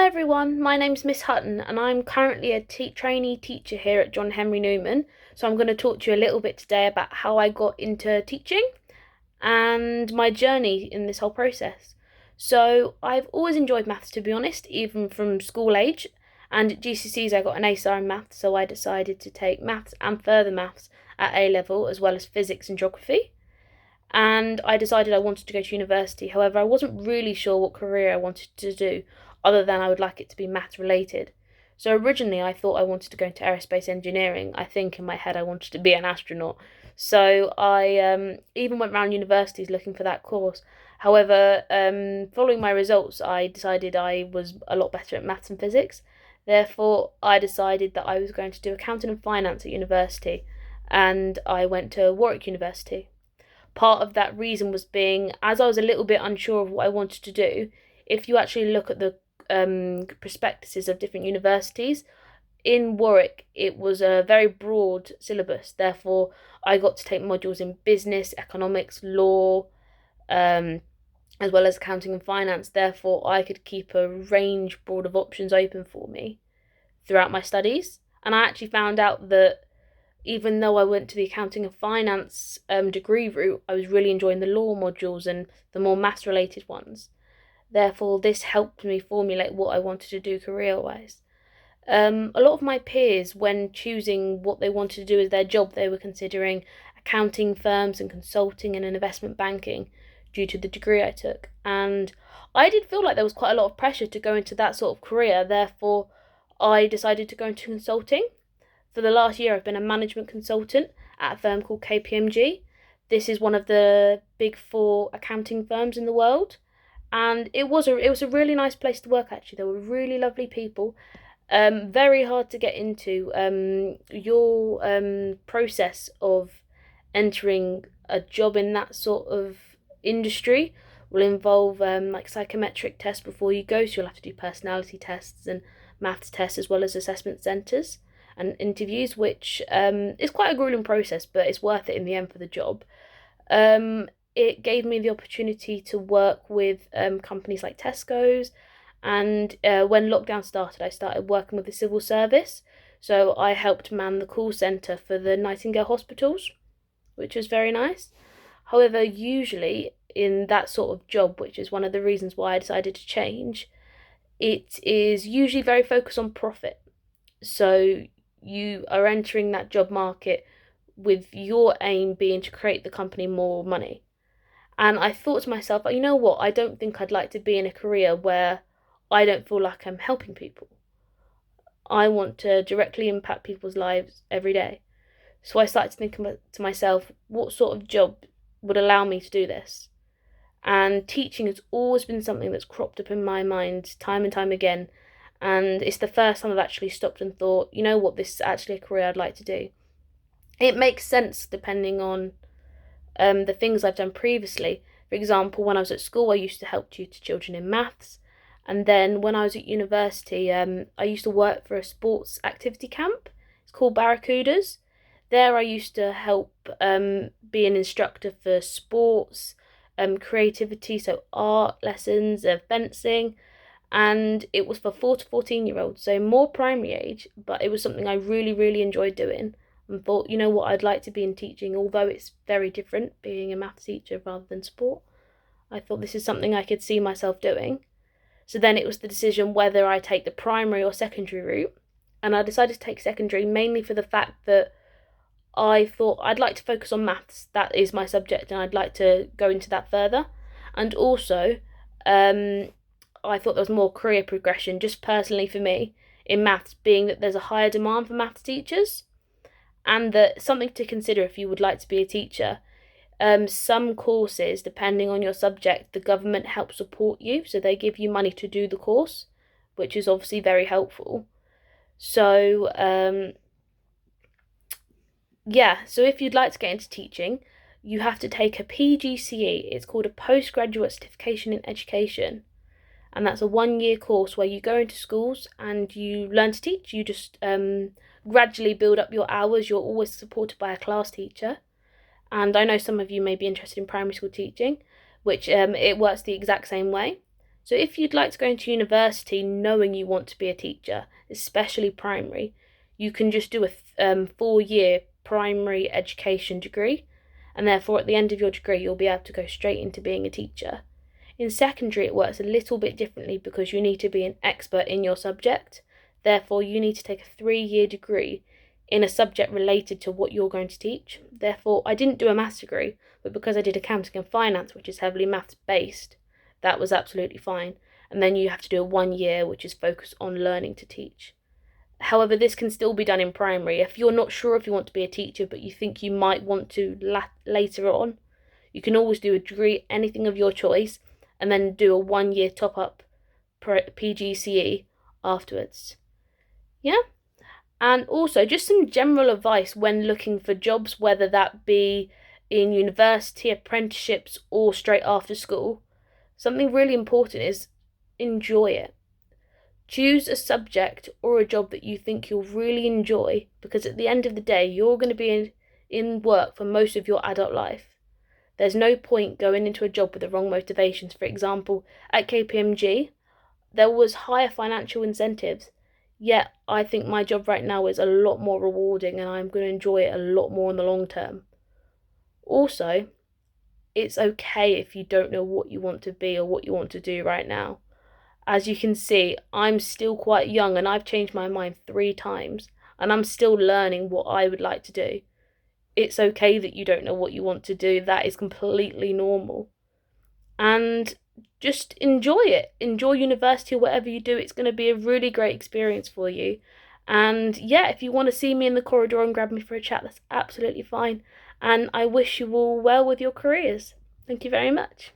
everyone, my name's Miss Hutton and I'm currently a trainee teacher here at John Henry Newman. So I'm going to talk to you a little bit today about how I got into teaching and my journey in this whole process. So I've always enjoyed maths, to be honest, even from school age. And at GCSEs I got an A-star in maths, so I decided to take maths and further maths at A level, as well as physics and geography. And I decided I wanted to go to university. However, I wasn't really sure what career I wanted to do, other than I would like it to be maths related. So originally I thought I wanted to go into aerospace engineering. I think in my head I wanted to be an astronaut. So I even went around universities looking for that course. However, following my results, I decided I was a lot better at maths and physics. Therefore, I decided that I was going to do accounting and finance at university, and I went to Warwick University. Part of that reason was being, as I was a little bit unsure of what I wanted to do, if you actually look at the prospectuses of different universities, in Warwick it was a very broad syllabus. Therefore, I got to take modules in business, economics, law, as well as accounting and finance. Therefore, I could keep a range broad of options open for me throughout my studies. And I actually found out that even though I went to the accounting and finance degree route, I was really enjoying the law modules and the more maths related ones. Therefore, this helped me formulate what I wanted to do career-wise. A lot of my peers, when choosing what they wanted to do as their job, they were considering accounting firms and consulting and investment banking due to the degree I took. And I did feel like there was quite a lot of pressure to go into that sort of career. Therefore, I decided to go into consulting. For the last year, I've been a management consultant at a firm called KPMG. This is one of the big four accounting firms in the world. And it was a really nice place to work, actually. There were really lovely people. Very hard to get into. Your process of entering a job in that sort of industry will involve like psychometric tests before you go. So you'll have to do personality tests and maths tests, as well as assessment centres and interviews, which is quite a grueling process, but it's worth it in the end for the job. It gave me the opportunity to work with companies like Tesco's, and when lockdown started, I started working with the civil service. So I helped man the call centre for the Nightingale hospitals, which was very nice. However, usually in that sort of job, which is one of the reasons why I decided to change, it is usually very focused on profit. So you are entering that job market with your aim being to create the company more money. And I thought to myself, you know what, I don't think I'd like to be in a career where I don't feel like I'm helping people. I want to directly impact people's lives every day. So I started to think to myself, what sort of job would allow me to do this? And teaching has always been something that's cropped up in my mind time and time again. And it's the first time I've actually stopped and thought, you know what, this is actually a career I'd like to do. It makes sense depending on the things I've done previously. For example, when I was at school, I used to help tutor children in maths. And then when I was at university, I used to work for a sports activity camp. It's called Barracudas. There I used to help be an instructor for sports, creativity, so art lessons, fencing. And it was for 4 to 14-year-olds, so more primary age, but it was something I really, really enjoyed doing. And thought, you know what, I'd like to be in teaching, although it's very different being a maths teacher rather than sport. I thought this is something I could see myself doing. So then it was the decision whether I take the primary or secondary route. And I decided to take secondary mainly for the fact that I thought I'd like to focus on maths. That is my subject and I'd like to go into that further. And also, I thought there was more career progression, just personally for me, in maths, being that there's a higher demand for maths teachers. And that something to consider if you would like to be a teacher. Some courses, depending on your subject, the government helps support you, so they give you money to do the course, which is obviously very helpful. So, so if you'd like to get into teaching, you have to take a PGCE. It's called a Postgraduate Certification in Education. And that's a 1-year course where you go into schools and you learn to teach. You just gradually build up your hours. You're always supported by a class teacher. And I know some of you may be interested in primary school teaching, which it works the exact same way. So if you'd like to go into university knowing you want to be a teacher, especially primary, you can just do a 4-year primary education degree, and therefore at the end of your degree you'll be able to go straight into being a teacher. In secondary it works a little bit differently because you need to be an expert in your subject. Therefore you need to take a 3-year degree in a subject related to what you're going to teach. Therefore I didn't do a maths degree, but because I did accounting and finance, which is heavily maths based, that was absolutely fine. And then you have to do a 1 year which is focused on learning to teach. However, this can still be done in primary. If you're not sure if you want to be a teacher but you think you might want to later on, you can always do a degree, anything of your choice, and then do a 1-year top up PGCE afterwards. Yeah? And also just some general advice when looking for jobs, whether that be in university, apprenticeships, or straight after school. Something really important is enjoy it. Choose a subject or a job that you think you'll really enjoy, because at the end of the day, you're going to be in work for most of your adult life. There's no point going into a job with the wrong motivations. For example, at KPMG, there was higher financial incentives, yet I think my job right now is a lot more rewarding and I'm going to enjoy it a lot more in the long term. Also, it's okay if you don't know what you want to be or what you want to do right now. As you can see, I'm still quite young and I've changed my mind 3 times and I'm still learning what I would like to do. It's okay that you don't know what you want to do. That is completely normal. And just enjoy it. Enjoy university or whatever you do. It's going to be a really great experience for you. And yeah, if you want to see me in the corridor and grab me for a chat, that's absolutely fine. And I wish you all well with your careers. Thank you very much.